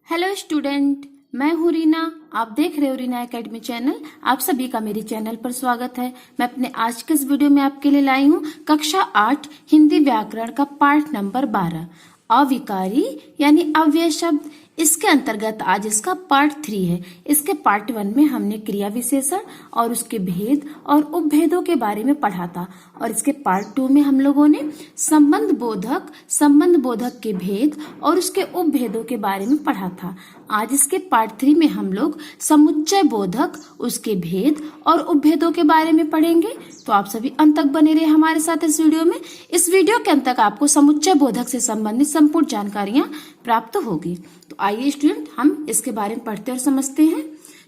Hello student, मैं हूँ रीना। आप देख रहे हो रीना एकेडमी चैनल। आप सभी का मेरे चैनल पर स्वागत है। मैं अपने आज के इस वीडियो में आपके लिए लाई हूँ कक्षा 8 हिंदी व्याकरण का पाठ नंबर 12 अविकारी यानी अव्यय शब्द। इसके अंतर्गत आज इसका पार्ट 3 है। इसके पार्ट 1 में हमने क्रिया विशेषण और उसके भेद और उपभेदों के बारे में पढ़ा था, और इसके पार्ट 2 में हम लोगों ने संबंध बोधक के भेद और उसके उपभेदों के बारे में पढ़ा था। आज इसके पार्ट 3 में हम लोग समुच्चय बोधक, उसके भेद और उपभेदों के बारे में पढ़ेंगे। तो आप सभी अंत तक बने रहे हमारे साथ इस वीडियो में। इस वीडियो के अंत तक आपको समुच्चय बोधक से संबंधित संपूर्ण जानकारियां प्राप्त होगी। तो आइए स्टूडेंट, हम इसके बारे में पढ़ते और समझते हैं।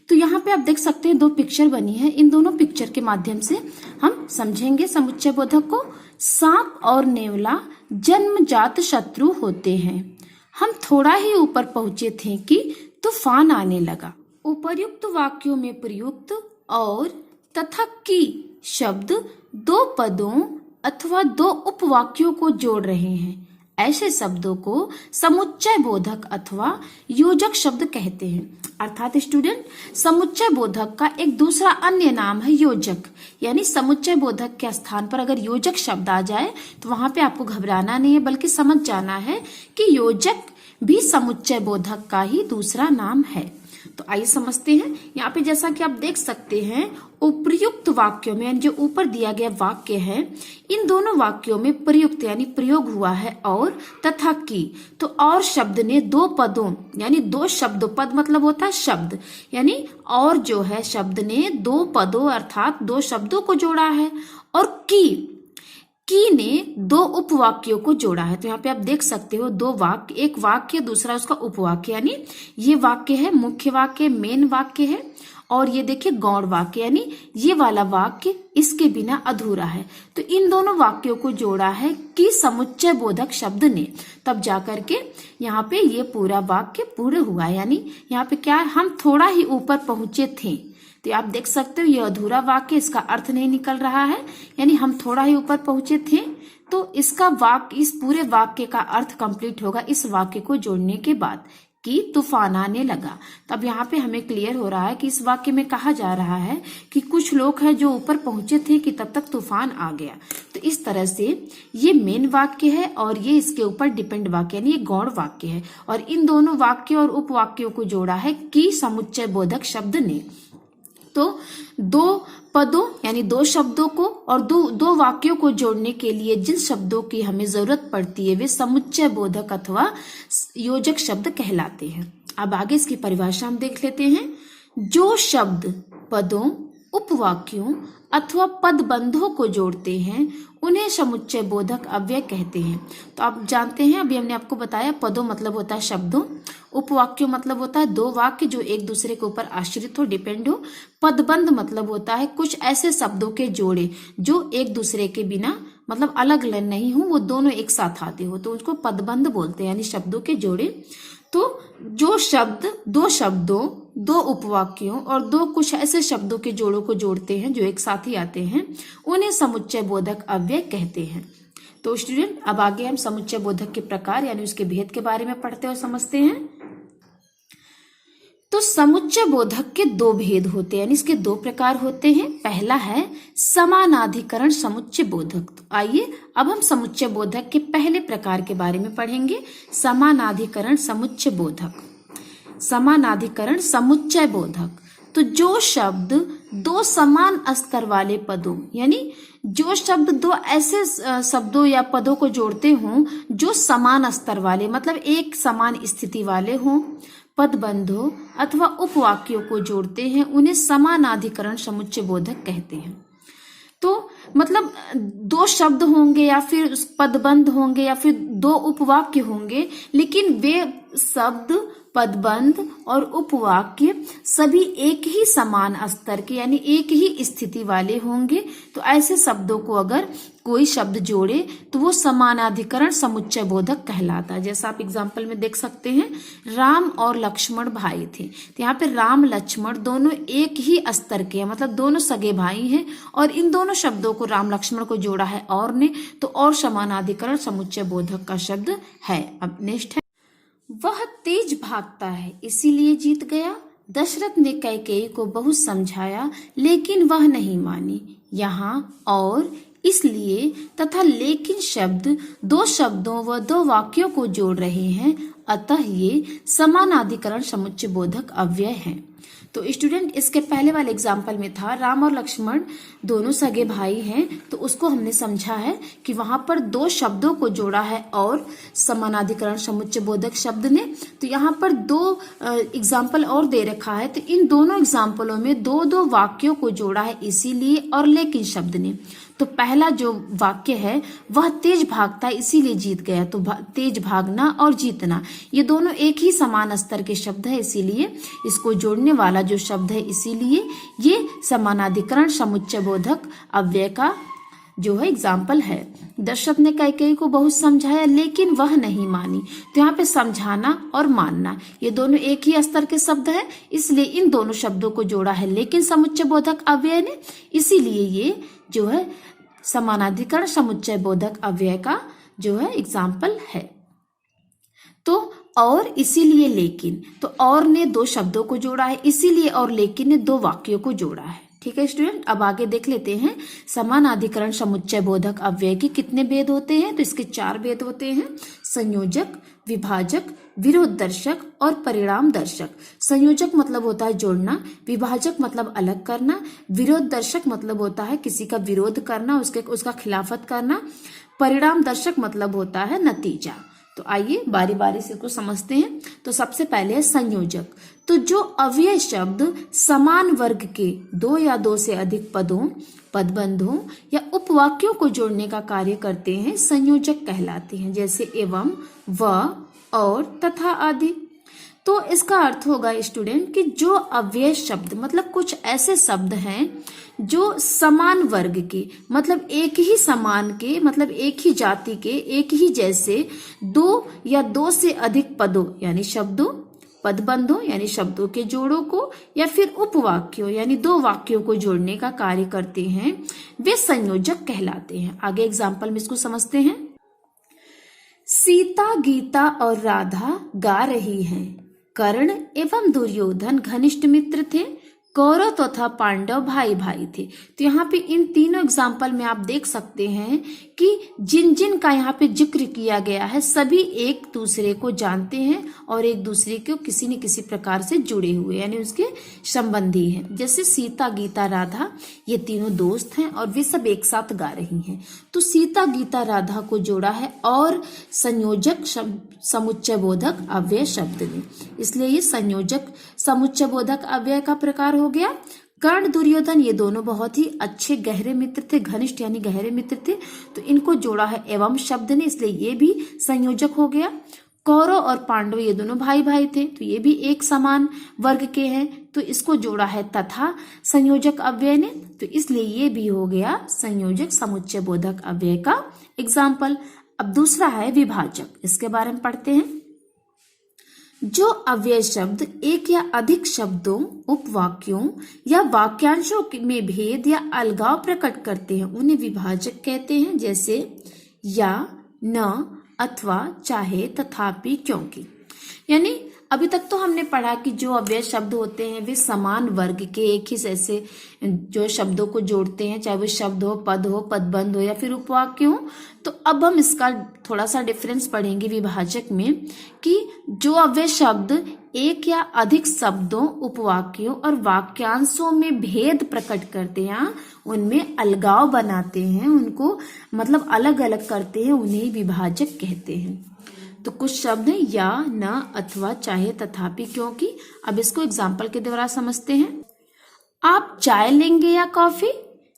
तो यहाँ पे आप देख सकते हैं 2 पिक्चर बनी है। इन दोनों पिक्चर के माध्यम से हम समझेंगे समुच्चय बोधक को। सांप और नेवला जन्मजात शत्रु होते हैं। हम थोड़ा ही ऊपर पहुंचे थे कि तूफान आने लगा। उपर्युक्त वाक्यों में प्रयुक्त और तथा की शब्द 2 पदों अथवा 2 उपवाक्यों को जोड़ रहे हैं। ऐसे शब्दों को समुच्चय बोधक अथवा योजक शब्द कहते हैं। अर्थात स्टूडेंट, समुच्चय बोधक का एक दूसरा अन्य नाम है योजक। यानी समुच्चय बोधक के स्थान पर अगर योजक शब्द आ जाए तो वहां पे आपको घबराना नहीं है, बल्कि समझ जाना है कि योजक भी समुच्चय बोधक का ही दूसरा नाम है। तो आइए समझते हैं। यहाँ पे जैसा कि आप देख सकते हैं, उपर्युक्त वाक्यों में यानी जो ऊपर दिया गया वाक्य है, इन दोनों वाक्यों में प्रयुक्त यानी प्रयोग हुआ है और तथा की। तो और शब्द ने 2 पदों यानी 2 शब्दों, पद मतलब होता है शब्द, यानी और जो है शब्द ने 2 पदों अर्थात 2 शब्दों को जोड़ा है। और की ने 2 उपवाक्यों को जोड़ा है। तो यहाँ पे आप देख सकते हो 2 वाक्य, एक वाक्य दूसरा उसका उपवाक्य, यानी ये वाक्य है मुख्य वाक्य, मेन वाक्य है, और ये देखिए गौण वाक्य, यानी ये वाला वाक्य इसके बिना अधूरा है। तो इन दोनों वाक्यों को जोड़ा है कि समुच्चय बोधक शब्द ने, तब जाकर के यहाँ पे ये पूरा वाक्य पूर्ण हुआ। यानी यहाँ पे क्या है, हम थोड़ा ही ऊपर पहुंचे थे। तो आप देख सकते हो ये अधूरा वाक्य, इसका अर्थ नहीं निकल रहा है। यानी हम थोड़ा ही ऊपर पहुंचे थे, तो इसका वाक्य, इस पूरे वाक्य का अर्थ कंप्लीट होगा इस वाक्य को जोड़ने के बाद कि तूफान आने लगा। तब यहाँ पे हमें क्लियर हो रहा है कि इस वाक्य में कहा जा रहा है कि कुछ लोग हैं जो ऊपर पहुंचे थे कि तब तक तूफान आ गया। तो इस तरह से ये मेन वाक्य है और ये इसके ऊपर डिपेंड वाक्य यानी ये गौण वाक्य है, और इन दोनों वाक्यों और उपवाक्यों को जोड़ा है कि समुच्चय बोधक शब्द ने। तो 2 पदों यानी 2 शब्दों को और 2 वाक्यों को जोड़ने के लिए जिन शब्दों की हमें जरूरत पड़ती है वे समुच्चय बोधक अथवा योजक शब्द कहलाते हैं। अब आगे इसकी परिभाषा हम देख लेते हैं। जो शब्द पदों, उपवाक्यों अथवा पदबंधों को जोड़ते हैं उन्हें समुच्चय बोधक अव्यय कहते हैं। तो आप जानते हैं, अभी हमने आपको बताया, पदों मतलब होता है शब्दों, उपवाक्यों मतलब होता है 2 वाक्य जो एक दूसरे के ऊपर आश्रित हो, डिपेंड हो। पदबंध मतलब होता है कुछ ऐसे शब्दों के जोड़े जो एक दूसरे के बिना मतलब अलग अलग नहीं हो, वो दोनों एक साथ आते हो, तो उसको पदबंध बोलते हैं, यानी शब्दों के जोड़े। तो जो शब्द 2 शब्दों, 2 उपवाक्यों और 2 कुछ ऐसे शब्दों के जोड़ों को जोड़ते हैं जो एक साथ ही आते हैं, उन्हें समुच्चय बोधक अव्यय कहते हैं। तो स्टूडेंट, अब आगे हम समुच्चय बोधक के प्रकार यानी उसके भेद के बारे में पढ़ते और समझते हैं। तो समुच्चय बोधक के 2 भेद होते हैं, यानी इसके 2 प्रकार होते हैं। पहला है समानाधिकरण समुच्चय बोधक। तो आइए अब हम समुच्चय बोधक के पहले प्रकार के बारे में पढ़ेंगे, समानाधिकरण समुच्चय बोधक। समानाधिकरण समुच्चय बोधक, तो जो शब्द 2 समान स्तर वाले पदों यानी जो शब्द 2 ऐसे शब्दों या पदों को जोड़ते हों जो समान स्तर वाले मतलब एक समान स्थिति वाले हों, पदबंधों अथवा उपवाक्यों को जोड़ते हैं, उन्हें समानाधिकरण समुच्चय बोधक कहते हैं। तो मतलब 2 शब्द होंगे या फिर पदबंध होंगे या फिर 2 उपवाक्य होंगे, लेकिन वे शब्द, पदबंध और उपवाक्य सभी एक ही समान स्तर के यानी एक ही स्थिति वाले होंगे। तो ऐसे शब्दों को अगर कोई शब्द जोड़े तो वो समानाधिकरण समुच्चय बोधक कहलाता है। जैसा आप एग्जाम्पल में देख सकते हैं, राम और लक्ष्मण भाई थे। तो यहाँ पे राम लक्ष्मण दोनों एक ही स्तर के हैं, मतलब दोनों सगे भाई हैं, और इन दोनों शब्दों को राम लक्ष्मण को जोड़ा है और ने, तो और समानाधिकरण समुच्चय बोधक का शब्द है। अब नेक्स्ट है वह तेज भागता है इसीलिए जीत गया। दशरथ ने कैकेयी को बहुत समझाया लेकिन वह नहीं मानी। यहाँ और, इसलिए तथा लेकिन शब्द दो शब्दों व दो वाक्यों को जोड़ रहे हैं, अतः ये समानाधिकरण समुच्चय बोधक अव्यय हैं। तो स्टूडेंट, इसके पहले वाले एग्जाम्पल में था राम और लक्ष्मण दोनों सगे भाई हैं, तो उसको हमने समझा है कि वहां पर दो शब्दों को जोड़ा है और समानाधिकरण समुच्चय बोधक शब्द ने। तो यहाँ पर दो एग्जाम्पल और दे रखा है, तो इन दोनों एग्जाम्पलों में दो दो वाक्यों को जोड़ा है इसीलिए और लेकिन शब्द ने। तो पहला जो वाक्य है वह तेज भागता है इसीलिए जीत गया, तो तेज भागना और जीतना ये दोनों एक ही समान स्तर के शब्द है, इसीलिए इसको जोड़ने वाला जो शब्द है, इसीलिए ये समानाधिकरण समुच्चय बोधक अव्यय का जो है एग्जाम्पल है। दशरथ ने कैकेयी को बहुत समझाया लेकिन वह नहीं मानी। तो यहाँ पे समझाना और मानना ये दोनों एक ही स्तर के शब्द है, इसलिए इन दोनों शब्दों को जोड़ा है लेकिन समुच्चय बोधक अव्यय ने, इसीलिए ये जो है समानाधिकरण समुच्चय बोधक अव्यय का जो है एग्जाम्पल है। तो और, इसीलिए, लेकिन, तो और ने दो शब्दों को जोड़ा है इसीलिए और लेकिन ने दो वाक्यों को जोड़ा है। ठीक है स्टूडेंट, अब आगे देख लेते हैं समानाधिकरण समुच्चय बोधक अव्यय के कितने भेद होते हैं। तो इसके 4 भेद होते हैं, संयोजक, विभाजक, विरोध दर्शक और परिणाम दर्शक। संयोजक मतलब होता है जोड़ना, विभाजक मतलब अलग करना, विरोध दर्शक मतलब होता है किसी का विरोध करना, उसका खिलाफत करना, परिणाम दर्शक मतलब होता है नतीजा। तो आइए बारी बारी से इसको समझते हैं। तो सबसे पहले है संयोजक। तो जो अव्यय शब्द समान वर्ग के दो या दो से अधिक पदों, पदबंधों या उपवाक्यों को जोड़ने का कार्य करते हैं संयोजक कहलाते हैं, जैसे एवं, व, और, तथा आदि। तो इसका अर्थ होगा स्टूडेंट कि जो अव्यय शब्द मतलब कुछ ऐसे शब्द हैं जो समान वर्ग के मतलब एक ही समान के मतलब एक ही जाति के एक ही जैसे दो या दो से अधिक पदों यानी शब्दों, पदबंधों यानी शब्दों के जोड़ों को या फिर उपवाक्यों यानी दो वाक्यों को जोड़ने का कार्य करते हैं, वे संयोजक कहलाते हैं। आगे एग्जाम्पल में इसको समझते हैं। सीता, गीता और राधा गा रही हैं। कर्ण एवं दुर्योधन घनिष्ठ मित्र थे, कौरव तथा पांडव भाई भाई थे। तो यहाँ पे इन तीनों एग्जाम्पल में आप देख सकते हैं कि जिन जिन का यहाँ पे जिक्र किया गया है सभी एक दूसरे को जानते हैं और एक दूसरे को किसी न किसी प्रकार से जुड़े हुए यानी उसके संबंधी हैं। जैसे सीता, गीता, राधा ये तीनों दोस्त हैं और वे सब एक साथ गा रही हैं। तो सीता, गीता, राधा को जोड़ा है और संयोजक समुच्चय बोधक अव्यय शब्द ने, इसलिए ये संयोजक समुच्चय बोधक अव्यय का प्रकार हो गया। कर्ण, दुर्योधन ये दोनों बहुत ही अच्छे गहरे मित्र थे, घनिष्ठ यानी गहरे मित्र थे, तो इनको जोड़ा है एवं शब्द ने, इसलिए ये भी संयोजक हो गया। कौरव और पांडव ये दोनों भाई भाई थे, तो ये भी एक समान वर्ग के हैं, तो इसको जोड़ा है तथा संयोजक अव्यय ने, तो इसलिए ये भी हो गया संयोजक समुच्चय बोधक अव्यय का एग्जाम्पल। अब दूसरा है विभाजक, इसके बारे में पढ़ते हैं। जो अव्यय शब्द एक या अधिक शब्दों, उपवाक्यों या वाक्यांशों में भेद या अलगाव प्रकट करते हैं उन्हें विभाजक कहते हैं, जैसे या, न, अथवा, चाहे, तथापि, क्योंकि। यानी अभी तक तो हमने पढ़ा कि जो अव्यय शब्द होते हैं वे समान वर्ग के एक ही जैसे जो शब्दों को जोड़ते हैं, चाहे वो शब्द हो, पदबंध हो या फिर उपवाक्य हो। तो अब हम इसका थोड़ा सा डिफरेंस पढ़ेंगे विभाजक में कि जो अव्यय शब्द एक या अधिक शब्दों, उपवाक्यों और वाक्यांशों में भेद प्रकट करते हैं, उनमें अलगाव बनाते हैं, उनको मतलब अलग अलग करते हैं, उन्हें विभाजक कहते हैं। तो कुछ शब्द हैं या, न, अथवा, चाहे, तथापि, क्योंकि। अब इसको एग्जाम्पल के द्वारा समझते हैं। आप चाय लेंगे या कॉफी?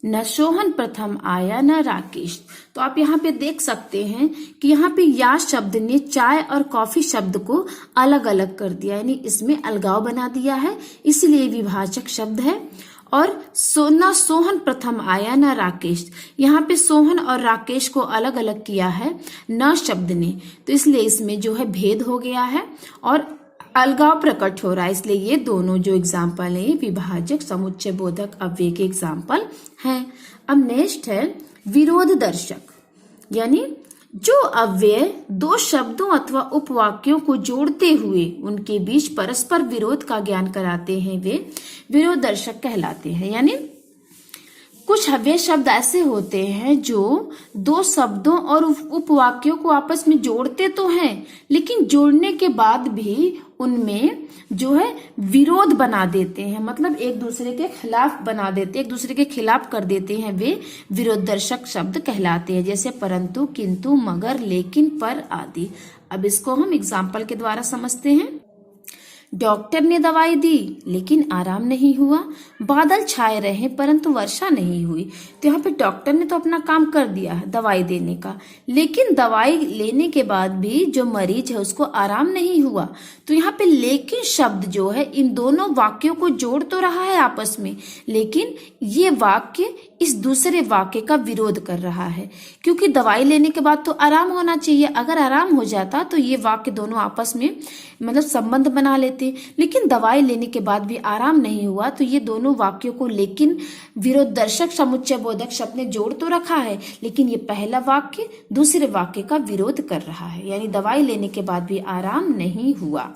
न सोहन प्रथम आया न राकेश। तो आप यहाँ पे देख सकते हैं कि यहाँ पे या शब्द ने चाय और कॉफी शब्द को अलग अलग कर दिया, यानी इसमें अलगाव बना दिया है, इसलिए विभाजक शब्द है। और न सोहन प्रथम आया न राकेश, यहाँ पे सोहन और राकेश को अलग अलग किया है न शब्द ने, तो इसलिए इसमें जो है भेद हो गया है और अलगाव प्रकट हो रहा है, इसलिए ये दोनों जो एग्जाम्पल है विभाजक समुच्चय बोधक अव्यय के एग्जाम्पल हैं। अब नेक्स्ट है विरोध दर्शक, यानी जो अव्यय दो शब्दों अथवा उपवाक्यों को जोड़ते हुए उनके बीच परस्पर विरोध का ज्ञान कराते हैं वे विरोधदर्शक कहलाते हैं। यानी कुछ अव्यय शब्द ऐसे होते हैं जो दो शब्दों और उपवाक्यों को आपस में जोड़ते तो हैं, लेकिन जोड़ने के बाद भी उनमें जो है विरोध बना देते हैं, मतलब एक दूसरे के खिलाफ बना देते, एक दूसरे के खिलाफ कर देते हैं, वे विरोधदर्शक शब्द कहलाते हैं। जैसे परंतु, किंतु, मगर, लेकिन, पर आदि। अब इसको हम एग्जाम्पल के द्वारा समझते हैं। डॉक्टर ने दवाई दी लेकिन आराम नहीं हुआ। बादल छाए रहे परंतु वर्षा नहीं हुई। तो यहाँ पे डॉक्टर ने तो अपना काम कर दिया है दवाई देने का, लेकिन दवाई लेने के बाद भी जो मरीज है उसको आराम नहीं हुआ। तो यहाँ पे लेकिन शब्द जो है इन दोनों वाक्यों को जोड़ तो रहा है आपस में, लेकिन ये वाक्य इस दूसरे वाक्य का विरोध कर रहा है, क्योंकि दवाई लेने के बाद तो आराम होना चाहिए। अगर आराम हो जाता तो ये वाक्य दोनों आपस में मतलब संबंध बना लेते, लेकिन दवाई लेने के बाद भी आराम नहीं हुआ, तो ये दोनों वाक्यों को लेकिन विरोधदर्शक समुच्चय बोधक शब्द ने जोड़ तो रखा है, लेकिन ये पहला वाक्य दूसरे वाक्य का विरोध कर रहा है। यानी दवाई लेने के बाद भी आराम नहीं हुआ।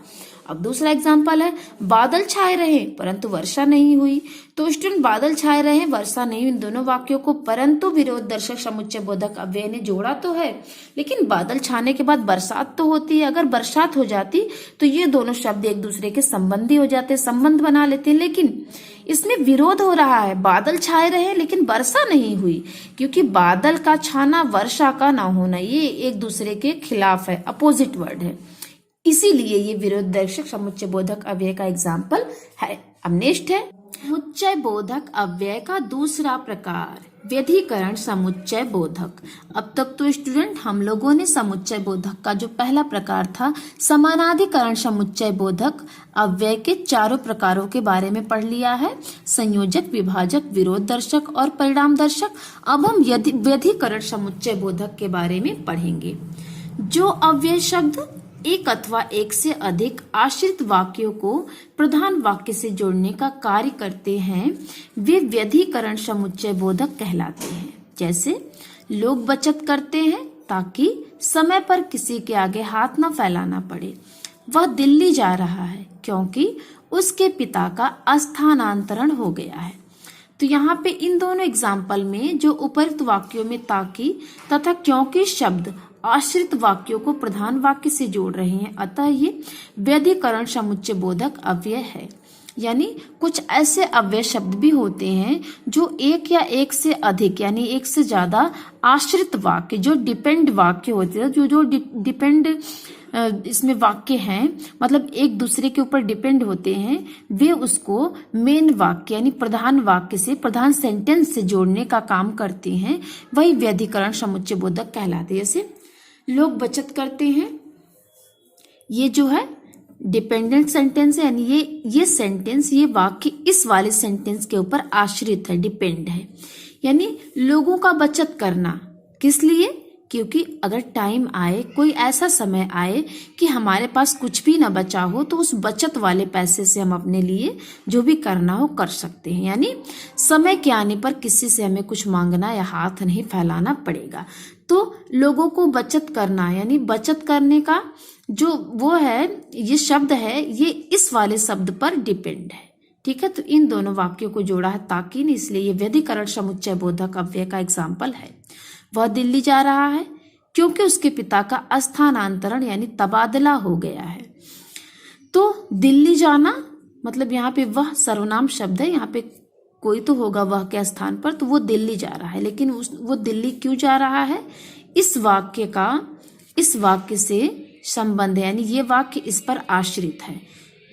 अब दूसरा एग्जाम्पल है, बादल छाए रहे परंतु वर्षा नहीं हुई। तो स्टूडेंट, बादल छाए रहे वर्षा नहीं हुई, इन दोनों वाक्यों को परंतु विरोध दर्शक समुच्चय बोधक अव्यय ने जोड़ा तो है, लेकिन बादल छाने के बाद बरसात तो होती है। अगर बरसात हो जाती तो ये दोनों शब्द एक दूसरे के संबंधी हो जाते, संबंध बना लेते, लेकिन इसमें विरोध हो रहा है। बादल छाए रहे लेकिन वर्षा नहीं हुई, क्योंकि बादल का छाना वर्षा का ना होना ये एक दूसरे के खिलाफ है, अपोजिट वर्ड है, इसीलिए ये विरोध दर्शक समुच्चय बोधक अव्यय का एग्जाम्पल है। अब नेक्स्ट है समुच्चय बोधक अव्यय का दूसरा प्रकार, व्यधिकरण समुच्चय बोधक। अब तक तो स्टूडेंट हम लोगों ने समुच्चय बोधक का जो पहला प्रकार था समानाधिकरण समुच्चय बोधक अव्यय के चारों प्रकारों के बारे में पढ़ लिया है, संयोजक, विभाजक, विरोध दर्शक और परिणाम दर्शक। अब हम व्यधिकरण समुच्चय बोधक के बारे में पढ़ेंगे। जो अव्यय शब्द एक अथवा एक से अधिक आश्रित वाक्यों को प्रधान वाक्य से जोड़ने का कार्य करते हैं वे व्यधिकरण समुच्चय बोधक कहलाते हैं। जैसे लोग बचत करते हैं ताकि समय पर किसी के आगे हाथ न फैलाना पड़े। वह दिल्ली जा रहा है क्योंकि उसके पिता का स्थानांतरण हो गया है। तो यहाँ पे इन दोनों एग्जाम्पल में जो उपरोक्त वाक्यों में ताकि तथा क्योंकि शब्द आश्रित वाक्यों को प्रधान वाक्य से जोड़ रहे हैं, अतः ये व्यधिकरण समुच्चय बोधक अव्यय है। यानी कुछ ऐसे अव्यय शब्द भी होते हैं जो एक या एक से अधिक यानी एक से ज्यादा आश्रित वाक्य जो डिपेंड वाक्य होते हैं, जो डिपेंड इसमें वाक्य हैं, मतलब एक दूसरे के ऊपर डिपेंड होते हैं, वे उसको मेन वाक्य यानी प्रधान वाक्य से, प्रधान सेंटेंस से जोड़ने का काम करते हैं, वही व्यधिकरण समुच्चय बोधक कहलाते हैं। जैसे लोग बचत करते हैं, ये जो है डिपेंडेंट सेंटेंस है, यानी ये सेंटेंस, ये वाक्य इस वाले सेंटेंस के ऊपर आश्रित है, डिपेंड है। यानी लोगों का बचत करना किस लिए? क्योंकि अगर टाइम आए, कोई ऐसा समय आए कि हमारे पास कुछ भी ना बचा हो, तो उस बचत वाले पैसे से हम अपने लिए जो भी करना हो कर सकते हैं। यानी समय के आने पर किसी से हमें कुछ मांगना या हाथ नहीं फैलाना पड़ेगा। तो लोगों को बचत करना यानी बचत करने का जो वो है, ये शब्द है, ये इस वाले शब्द पर डिपेंड है। ठीक है, तो इन दोनों वाक्यों को जोड़ा है ताकि नहीं, इसलिए ये व्यधिकरण समुच्चय बोधक अव्यय का एग्जाम्पल है। वह दिल्ली जा रहा है क्योंकि उसके पिता का स्थानांतरण यानी तबादला हो गया है। तो दिल्ली जाना मतलब यहाँ पे वह सर्वनाम शब्द है, यहाँ पे कोई तो होगा वह के स्थान पर, तो वो दिल्ली जा रहा है, लेकिन वो दिल्ली क्यों जा रहा है? इस वाक्य से संबंध है, यानी ये वाक्य इस पर आश्रित है।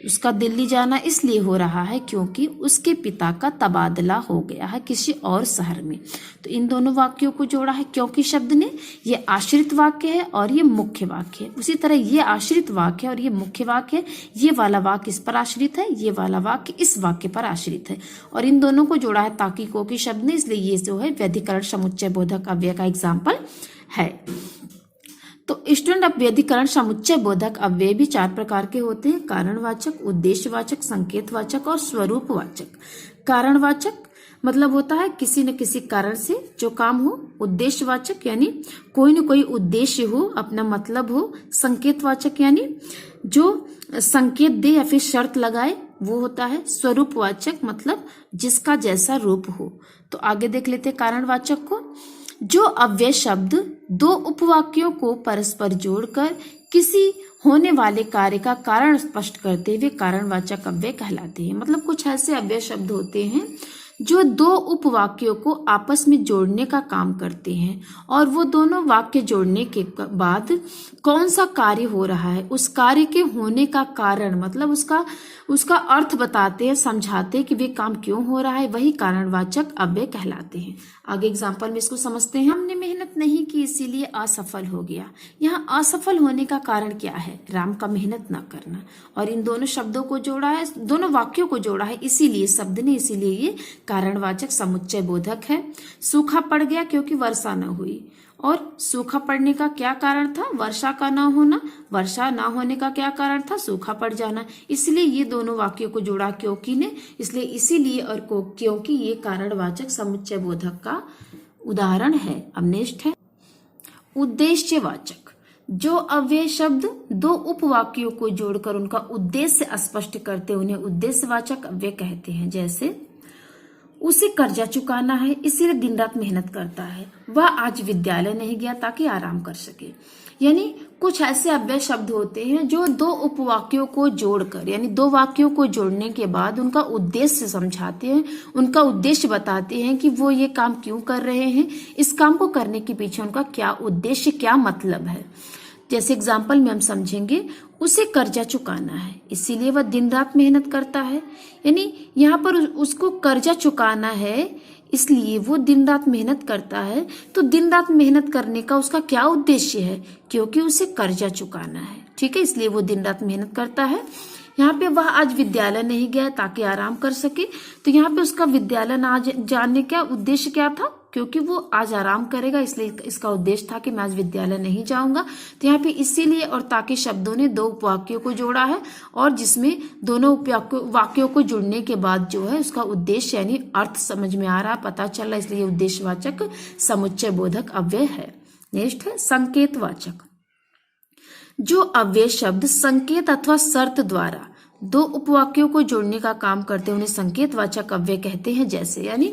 उसका दिल्ली जाना इसलिए हो रहा है क्योंकि उसके पिता का तबादला हो गया है किसी और शहर में। तो इन दोनों वाक्यों को जोड़ा है क्योंकि शब्द ने। ये आश्रित वाक्य है और ये मुख्य वाक्य है। उसी तरह ये आश्रित वाक्य है और ये मुख्य वाक्य है। ये वाला वाक्य इस पर आश्रित है, ये वाला वाक्य इस वाक्य पर आश्रित है, और इन दोनों को जोड़ा है ताकि क्योंकि शब्द ने, इसलिए ये जो है व्यधिकरण समुच्चय बोधक अव्यय का एग्जाम्पल है। तो स्टूडेंट, अब व्यधिकरण समुच्चय बोधक अव्यय भी चार प्रकार के होते हैं: कारणवाचक, उद्देश्यवाचक, संकेतवाचक और स्वरूपवाचक। कारणवाचक मतलब होता है किसी न किसी कारण से जो काम हो। उद्देश्यवाचक यानी कोई न कोई उद्देश्य हो, अपना मतलब हो। संकेतवाचक यानी जो संकेत दे या फिर शर्त लगाए वो होता है। स्वरूपवाचक मतलब जिसका जैसा रूप हो। तो आगे देख लेते हैं कारणवाचक को। जो अव्यय शब्द दो उपवाक्यों को परस्पर जोड़कर किसी होने वाले कार्य का कारण स्पष्ट करते हुए कारणवाचक अव्यय कहलाते हैं। मतलब कुछ ऐसे अव्यय शब्द होते हैं जो दो उपवाक्यों को आपस में जोड़ने का काम करते हैं और वो दोनों वाक्य जोड़ने के बाद कौन सा कार्य हो रहा है, उस कार्य के होने का कारण मतलब उसका अर्थ बताते हैं, समझाते हैं कि वे काम क्यों हो रहा है, वही कारणवाचक अव्यय कहलाते हैं। आगे एग्जाम्पल में इसको समझते हैं। हमने मेहनत नहीं की इसीलिए असफल हो गया। यहाँ असफल होने का कारण क्या है? राम का मेहनत ना करना। और इन दोनों शब्दों को जोड़ा है, दोनों वाक्यों को जोड़ा है इसीलिए शब्द ने, इसीलिए ये कारणवाचक समुच्चय बोधक है। सूखा पड़ गया क्योंकि वर्षा न हुई। और सूखा पड़ने का क्या कारण था? वर्षा का ना होना। वर्षा ना होने का क्या कारण था? सूखा पड़ जाना। इसलिए ये दोनों वाक्यों को जोड़ा क्योंकि ने, इसलिए इसीलिए और क्योंकि ये कारणवाचक समुच्चय बोधक का उदाहरण है। अब नेक्स्ट है उद्देश्यवाचक। जो अव्यय शब्द दो उपवाक्यों को जोड़कर उनका उद्देश्य स्पष्ट करते उन्हें उद्देश्यवाचक अव्यय कहते हैं। जैसे उसे कर्जा चुकाना है इसीलिए दिन रात मेहनत करता है। वह आज विद्यालय नहीं गया ताकि आराम कर सके। यानी कुछ ऐसे अव्यय शब्द होते हैं जो दो उपवाक्यों को जोड़कर यानी दो वाक्यों को जोड़ने के बाद उनका उद्देश्य समझाते हैं, उनका उद्देश्य बताते हैं कि वो ये काम क्यों कर रहे हैं, इस काम को करने के पीछे उनका क्या उद्देश्य, क्या मतलब है। जैसे एग्जाम्पल में हम समझेंगे उसे कर्जा चुकाना है इसीलिए वह दिन रात मेहनत करता है। यानी यहाँ पर उसको कर्जा चुकाना है इसलिए वो दिन रात मेहनत करता है। तो दिन रात मेहनत करने का उसका क्या उद्देश्य है? क्योंकि उसे कर्जा चुकाना है, ठीक है, इसलिए वो दिन रात मेहनत करता है। यहाँ पे वह आज विद्यालय नहीं गया ताकि आराम कर सके। तो यहाँ पे उसका विद्यालय ना जाने का उद्देश्य क्या था? क्योंकि वो आज आराम करेगा इसलिए इसका उद्देश्य था कि मैं आज विद्यालय नहीं जाऊंगा। तो यहाँ पे इसीलिए और ताकि शब्दों ने दो उपवाक्यों को जोड़ा है और जिसमें दोनों वाक्यों को जुड़ने के बाद जो है उसका उद्देश्य यानी अर्थ समझ में आ रहा, पता चल रहा, इसलिए उद्देश्यवाचक समुच्चय बोधक अव्यय है। नेक्स्ट है संकेतवाचक। जो अव्यय शब्द संकेत अथवा शर्त द्वारा दो उपवाक्यों को जोड़ने का काम करते हैं उन्हें संकेतवाचक अव्यय कहते हैं। जैसे यानी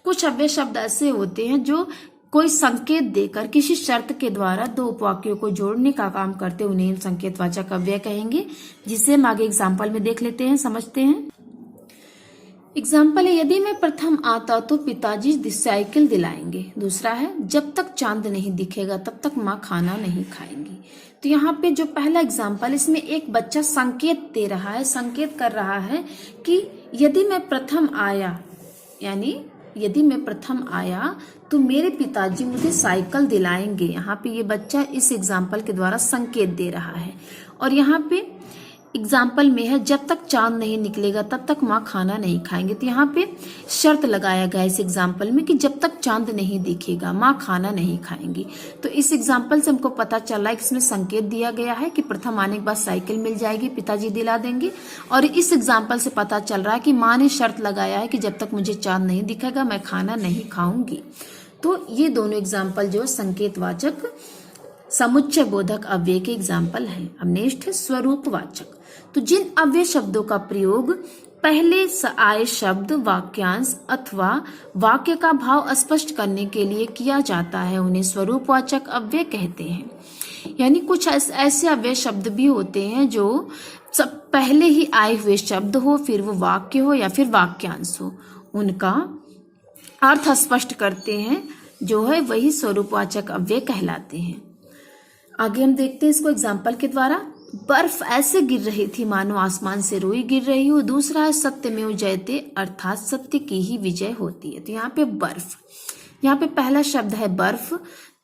कुछ अव्यय शब्द ऐसे होते हैं जो कोई संकेत देकर किसी शर्त के द्वारा दो उपवाक्यों को जोड़ने का काम करते हैं उन्हें संकेतवाचक अव्यय कहेंगे, जिसे हम आगे एग्जाम्पल में देख लेते हैं, समझते हैं। एग्जाम्पल है यदि मैं प्रथम आता तो पिताजी साइकिल दिलाएंगे। दूसरा है जब तक चांद नहीं दिखेगा तब तक माँ खाना नहीं खाएंगी। तो यहाँ पे जो पहला एग्जाम्पल इसमें एक बच्चा संकेत दे रहा है, संकेत कर रहा है कि यदि मैं प्रथम आया यानी यदि मैं प्रथम आया तो मेरे पिताजी मुझे साइकिल दिलाएंगे। यहाँ पे ये बच्चा इस एग्जाम्पल के द्वारा संकेत दे रहा है। और यहाँ पे एग्जाम्पल में है जब तक चांद नहीं निकलेगा तब तक माँ खाना नहीं खाएंगे। तो यहाँ पे शर्त लगाया गया इस एग्जाम्पल में कि जब तक चांद नहीं दिखेगा माँ खाना नहीं खाएंगी। तो इस एग्जाम्पल से हमको पता चल रहा है कि इसमें संकेत दिया गया है कि प्रथम आने के बाद साइकिल मिल जाएगी, पिताजी दिला देंगे। और इस एग्जाम्पल से पता चल रहा है कि माँ ने शर्त लगाया है कि जब तक मुझे चांद नहीं दिखेगा मैं खाना नहीं खाऊंगी। तो ये दोनों एग्जाम्पल जो संकेतवाचक समुच्चय बोधक अव्यय के एग्जाम्पल है। अब नेक्स्ट है स्वरूपवाचक। तो जिन अव्यय शब्दों का प्रयोग पहले आए शब्द, वाक्यांश अथवा वाक्य का भाव स्पष्ट करने के लिए किया जाता है उन्हें स्वरूपवाचक अव्यय कहते हैं। यानी कुछ ऐसे अव्यय शब्द भी होते हैं जो सब पहले ही आए हुए शब्द हो, फिर वो वाक्य हो या फिर वाक्यांश हो, उनका अर्थ स्पष्ट करते हैं, जो है वही स्वरूपवाचक अव्यय कहलाते हैं। आगे हम देखते हैं इसको एग्जाम्पल के द्वारा। बर्फ ऐसे गिर रही थी मानो आसमान से रुई गिर रही हो। दूसरा है सत्यमेव जयते अर्थात सत्य की ही विजय होती है। तो यहाँ पे बर्फ, यहाँ पे पहला शब्द है बर्फ।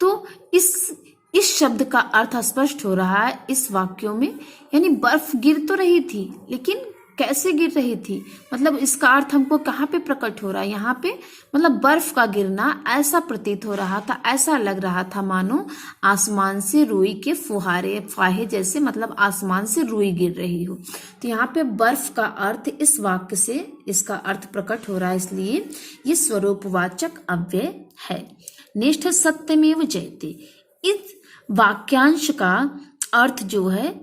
तो इस शब्द का अर्थ स्पष्ट हो रहा है इस वाक्यों में। यानी बर्फ गिर तो रही थी लेकिन कैसे गिर रही थी, मतलब इसका अर्थ हमको कहाँ पे प्रकट हो रहा है, यहाँ पे मतलब बर्फ का गिरना ऐसा प्रतीत हो रहा था, ऐसा लग रहा था मानो आसमान से रुई के फुहारे फाहे जैसे, मतलब आसमान से रुई गिर रही हो। तो यहाँ पे बर्फ का अर्थ इस वाक्य से इसका अर्थ प्रकट हो रहा है, इसलिए ये स्वरूपवाचक अव्यय है। नेक्स्ट है सत्यमेव जयते। इस वाक्यांश का अर्थ जो है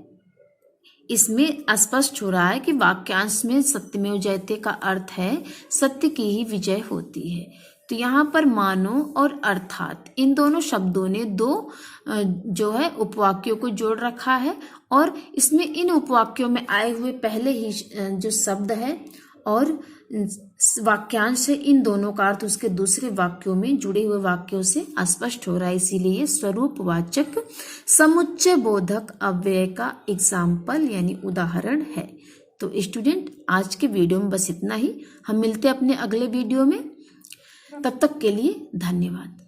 इसमें स्पष्ट हो रहा है कि वाक्यांश में सत्यमेव जयते का अर्थ है सत्य की ही विजय होती है। तो यहाँ पर मानो और अर्थात इन दोनों शब्दों ने दो जो है उपवाक्यों को जोड़ रखा है, और इसमें इन उपवाक्यों में आए हुए पहले ही जो शब्द है और वाक्यांश है, इन दोनों का अर्थ उसके दूसरे वाक्यों में जुड़े हुए वाक्यों से स्पष्ट हो रहा है, इसीलिए स्वरूपवाचक समुच्चय बोधक अव्यय का एग्जाम्पल यानी उदाहरण है। तो स्टूडेंट, आज के वीडियो में बस इतना ही। हम मिलते हैं अपने अगले वीडियो में, तब तक के लिए धन्यवाद।